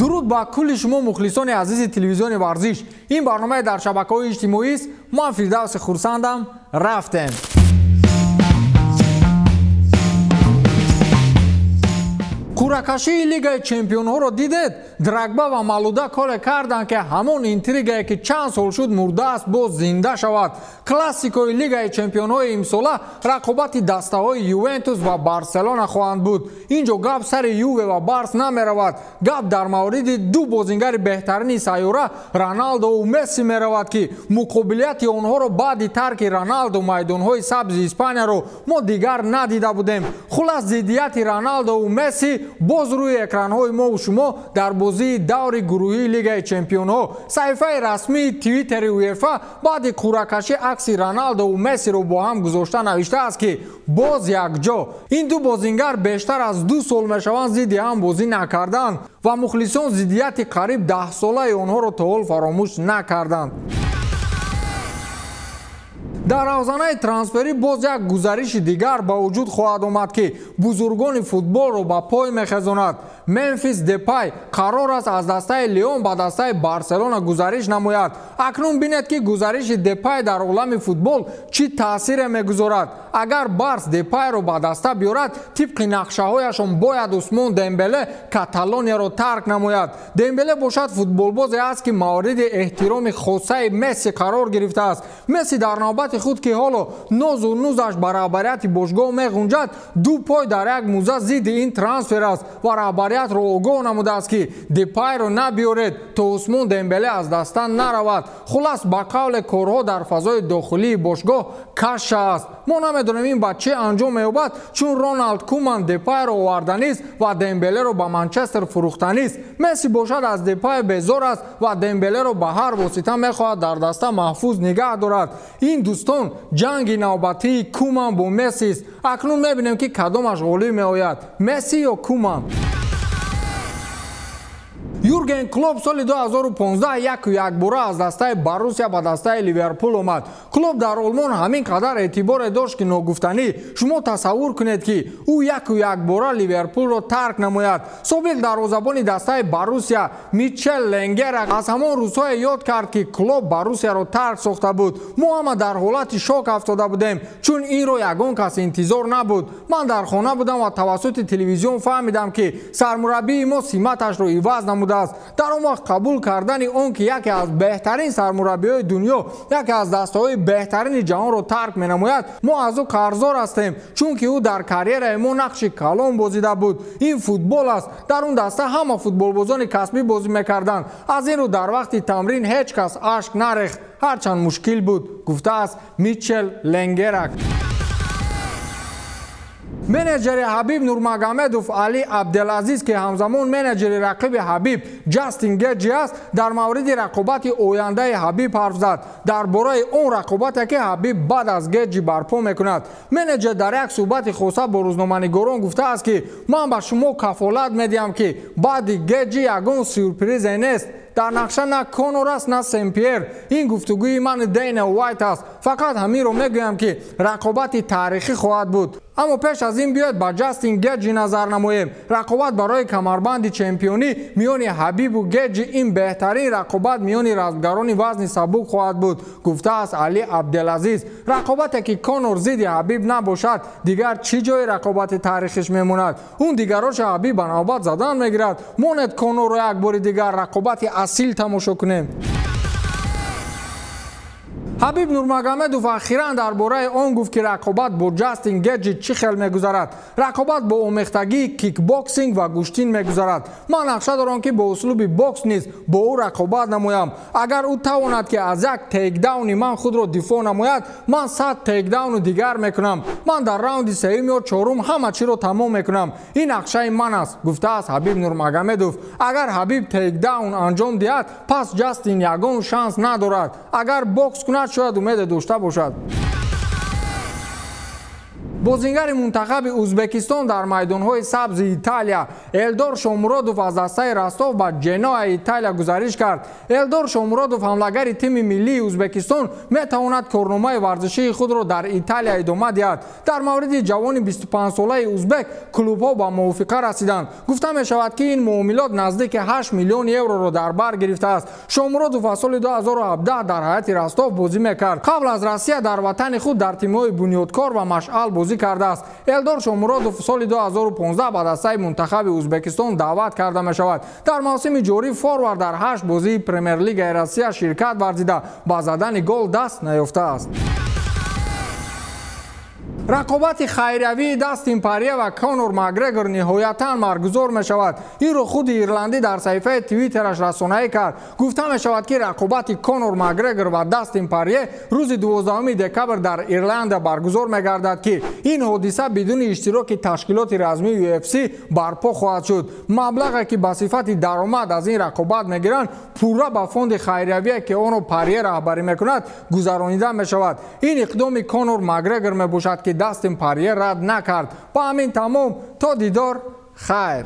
درود با کل شما مخلصان عزیز تلویزیون ورزش. این برنامه در شبکه‌های اجتماعی است. من فردوس خورسندم. رفتیم. قرعه‌کشی لیگ چمپیون‌ها را دیدید؟ درگبا و مالودا کار کردند که همون اینتریگی که چند سال شد مرده است باز زنده شود. کلاسیکوی لیگ چمپیون‌های امسال رقابت دسته‌های یوونتوس و بارسلونا خواهند بود. اینجا گپ سر یووه و بارس نمی‌رود. گپ در مورد دو بازیگر بهترین سیاره رونالدو و مسی می‌رود که مقابلیت آنها را بعد ترک رونالدو میدان‌های سبز اسپانیا را ما دیگر ندیده بودیم. خلاص ضدیت رونالدو و مسی باز روی اکران‌های ما و شما در بازی دور گروهی لیگ چمپیون‌ها. صفحه رسمی توییتر یوفا بعد قرعه‌کشی عکس رونالدو و مسی رو با هم گذاشته نوشته است که باز یک جا این دو بازیگر بیشتر از 2 سال میشوند ضد هم بازی نکردند و مخلصان ضدیت قریب 10 ساله آنها را تا حال فراموش نکردند. در آوازانه ترانسفری باز یک گزارش دیگر با وجود خواهد آمد که بزرگان فوتبال را با پای می‌خزاند. ممفیس دپای قرار است از دسته لیون به دسته بارسلونا گزارش نماید. اکنون بینید که گزارش دپای در عالم فوتبال چی تاثیر میگذارد. اگر بارس دپای را به دسته بیارد طبق نقشه‌هایشان باید عثمان دمبله کاتالونیا را ترک نماید. دمبله باشد فوتبالبازی است که مورد احترام خاصه مسی قرار گرفته است. مسی در نوبت خود که حالا نوز و نوزش برابریت باشگاه می‌گنجد دو پای در یک موزه ضد این ترانسفر است و رهبریت را آگاه نموده است که دپای را نبیارید تا عثمان دمبله از دستان نرود. خلاص با قول کارها در فضای داخلی باشگاه کش است. ما نمیدونیم این بچه انجام می‌یابد چون رونالد کومان دپای را آوردنی است و دمبله را به منچستر فروختنی است. مسی باشد از دپای بیزار است و دمبله را به هر واسطه می‌خواهد در دسته محفوظ نگه دارد. این دوستان جنگ نوبتی کومان با مسی است. اکنون می‌بینیم که کدامش غالب می‌آید، مسی یا کومان. یورگن کلوپ سال 2015 یک باره از دسته بروسیا به دسته لیورپول آمد. کلوپ در آلمان همین قدر اعتبار داشت که ناگفتنی. شما تصور کنید که او یک باره لیورپول را ترک نماید. سابق دروازه‌بان دسته بروسیا میچل لنگر از همان روزها یاد کرد که کلوپ بروسیا را ترک ساخته بود. ما هم در حالت شوک افتاده بودیم چون این را یگان کس انتظار نبود. من در خانه بودم و توسط تلویزیون فهمیدم که سرمربی ما سمتش را عوض نموده. در اون وقت قبول کردن اون که یکی از بهترین سرمربی‌های دنیا یکی از دسته‌های بهترین جهان رو ترک می‌نماید ما از او قرضدار هستیم چون که او در کریر ما نقش کلان بازیده بود. این فوتبال است. در اون دسته همه فوتبالبازان کسبی بازی می‌کردند. از این رو در وقت تمرین هیچ کس اشک نریخت هرچند مشکل بود گفته است میچل لنگرک. منیجر حبیب نورمگامدوف علی عبدالعزیز که همزمان منیجر رقیب حبیب جاستین گیجی است در مورد رقابت آینده حبیب حرف زد. درباره اون رقابتی که حبیب بعد از گیجی برپا میکند. منیجر در یک صحبت خاصه با روزنامه‌نگاران گفته است که من به شما کفالت میدیم که بعد گیجی یگان سورپریز نیست. در نقشه نه کانور است نه سمپیر. این گفتگوی من دینا وایت است. فقط همین رو میگویم که رقابت تاریخی خواهد بود. اما پیش از این بیاید با جاستین گیجی نظر نماییم. رقابت برای کمربند چمپیونی میان حبیب و گیجی این بهترین رقابت میان رزمگران وزن سبک خواهد بود گفته است علی عبدالعزیز. رقابتی که کانور ضد حبیب نباشد دیگر چی جای رقابت تاریخیش میموند؟ اون دیگراش حبیب به نوبت زدن میگیرد. ماند کانور رو یک بار دیگر رقابت اصیل تماشا کنیم. حبیب نورمگامدوف اخیراً درباره آن گفت که رقابت با جاستین گیجی چی خیلی میگذرد. رقابت با آمیختگی کیک باکسینگ و گوشتین میگذرد. من نقشه دارم که با اسلوب باکس نیست با او رقابت نمایم. اگر او تواند که از یک تیک داون من خود را دفاع نماید من 100 تیک داون دیگر میکنم. من در راوند سوم یا چهارم همه چی را تمام میکنم. این نقشه من است گفته است حبیب نورمگامدوف. اگر حبیب تیک داون انجام دهد پس جاستین یگان شانس ندارد. اگر باکس کند شاید امید داشته باشد. бозингари мунтахаби ӯзбекистон дар майдонҳои сабзи италия Элдор Шомуродов аз дастаи Ростов ба Ҷеноа Италия гузариш кард. Элдор Шомуродов ҳамлагари тими миллии Ӯзбекистон метавонад корномаи варзишии худро дар Италия идома диҳад. Дар мавриди ҷавони 25-солаи ӯзбек клубҳо ба мувофиқа расиданд. гуфта мешавад ки ин муомилот наздики 8 миллион евроро дар бар гирифтааст. Шомуродов аз соли 2017 дар ҳайати Ростов бозӣ мекард. қабл аз Россия дар ватани худ дар тимҳои Бунёдкор ва Машъал бозӣ кардааст. Элдор Шомуродов соли 2015 ба дастаи мунтахаби Ӯзбекистон даъват карда мешавад. дар мавсими ҷорӣ форвард дар 8 бозии Премер-лигаи Россия ширкат варзида ба задани гол даст наёфтааст. рақобати хайриявии Дастин Порье ва Конор Макгрегор ниҳоятан маргузор мешавад. инро худи ирландӣ дар саҳифаи твиттераш расонаӣ кард. гуфта мешавад ки рақобати Конор Макгрегор ва Дастин Порье рӯзи 12 декабр дар Ирландия баргузор мегардад ки ин ҳодиса бидуни иштироки ташкилоти размии UFC барпо хоҳад шуд. маблағе ки ба сифати даромад аз ин рақобат мегиранд пурра ба фонди хайриявие ки онро Порье раҳбарӣ мекунад гузаронида мешавад. ин иқдоми Конор Макгрегор мебошад ки Дастин Порье рад накард. ба ҳамин тамом то дидор хайр.